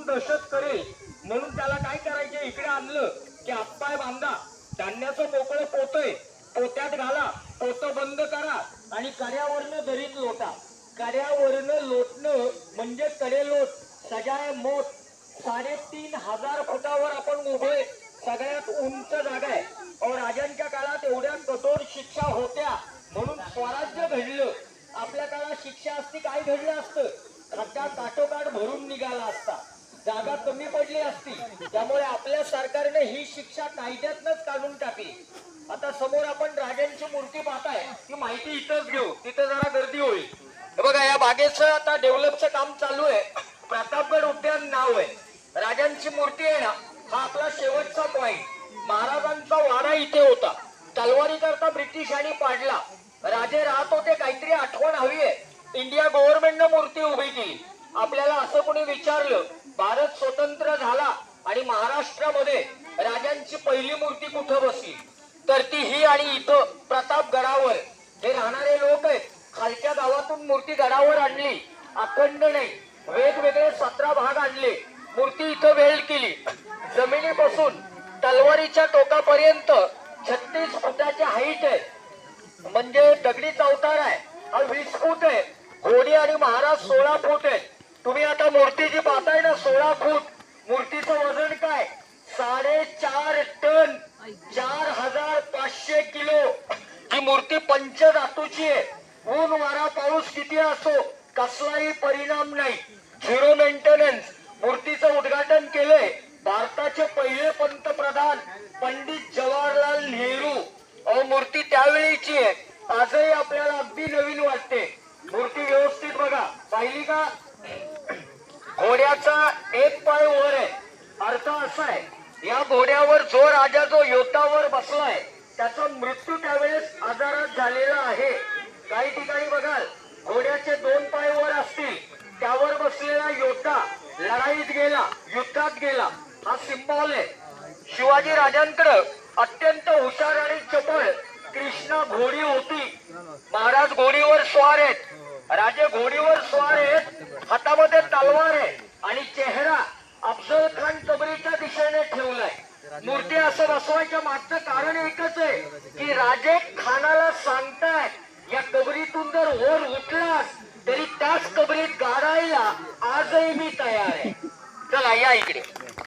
दहशत करेल म्हणून त्याला काय करायचे, इकडे आणलं की हातपाय बांधा, धान्याचं मोकळं पोतय पोत्यात घाला, पोत बंद करा आणि कड्यावरनं दरीत लोटा. कड्यावरनं लोटणं म्हणजे कडे लोट. सगळ्या मोठ 3,500 फुटावर आपण उभे, सगळ्यात उंच जागा आहे. और राजांच्या काळात एवढ्या कठोर शिक्षा होत्या म्हणून स्वराज्य घडलं. आपल्या काळात शिक्षा असती काय घडलं असतं, खड्डा काठोकाठ भरून निघाला असता, जागा कमी पडली असती. त्यामुळे आपल्या सरकारने ही शिक्षा कायद्यातनच काढून टाकली. आता समोर आपण राजांची मूर्ती पाहताय, ती माहिती इथंच घेऊ, तिथं जरा गर्दी होईल. बघा या बागेचं आता डेव्हलपचं काम चालू आहे. प्रतापगड उद्यान नाव आहे. राजांची मूर्ती आहे ना, हा आपला शेवटचा पॉइंट. महाराजांचा वाडा इथे होता, तलवारी करता ब्रिटिशांनी पाडला. राजे राहत होते, काहीतरी आठवण हवी आहे. इंडिया गव्हर्नमेंटनं मूर्ती उभी केली. आपल्याला असं कोणी विचारलं भारत स्वतंत्र झाला आणि महाराष्ट्रामध्ये राजांची पहिली मूर्ती कुठं बसली, तर ती ही आणि इथं प्रतापगडावर. हे राहणारे लोक आहेत, खालच्या गावातून मूर्ती गडावर आणली, अखंड नाही, वेगवेगळे 17 भाग आणले, मूर्ती इथं वेल्ड केली. जमिनीपासून तलवारीच्या टोकापर्यंत 36 फुटाची हाईट आहे, म्हणजे दगडी चौतार आहे. हा 20 फूट आहे. घोडी आणि महाराज 16 फूट आहेत. तुम्ही आता मूर्ती जी पाहताय ना 16 फूट, मूर्तीचं वजन काय 4.5 टन, 4,500 किलो. ही मूर्ती पंचधातूची आहे. ऊन वारा पाऊस किती असो कसलाही परिणाम नाही, झिरो मेंटेनन्स. मूर्तीचं उद्घाटन केलंय भारताचे पहिले पंतप्रधान पंडित जवाहरलाल नेहरू. मूर्ती त्यावेळीची आहे, आजही आपल्याला अगदी नवीन वाटते. मूर्ती व्यवस्थित बघा, पाहिली का? घोड्याचा एक पाय वर आहे. अर्थ असा आहे, या घोड्यावर जो राजा जो योद्धावर बसलाय त्याचा मृत्यू त्यावेळेस आजारात झालेला आहे. काही ठिकाणी बघाल घोड्याचे 2 पाय वर असतील, त्यावर बसलेला योद्धा लढाईत गेला, युद्धात गेला, हा सिंबॉल आहे. शिवाजी राजांकडे अत्यंत हुशार आणि चपळ कृष्णा घोडी होती. महाराज घोडीवर स्वार आहेत, राजे घोडीवर स्वार आहेत, हातामध्ये तलवार आहे आणि चेहरा अफजल खान कबरीच्या दिशेने ठेवलाय. मूर्ती असं बसवायच्या मागचं कारण एकच आहे की राजे खानाला सांगतायत या कबरीतून जर वर उठलास तरी त्याच कबरीत गाडायला आजही मी तयार आहे. चला या इकडे.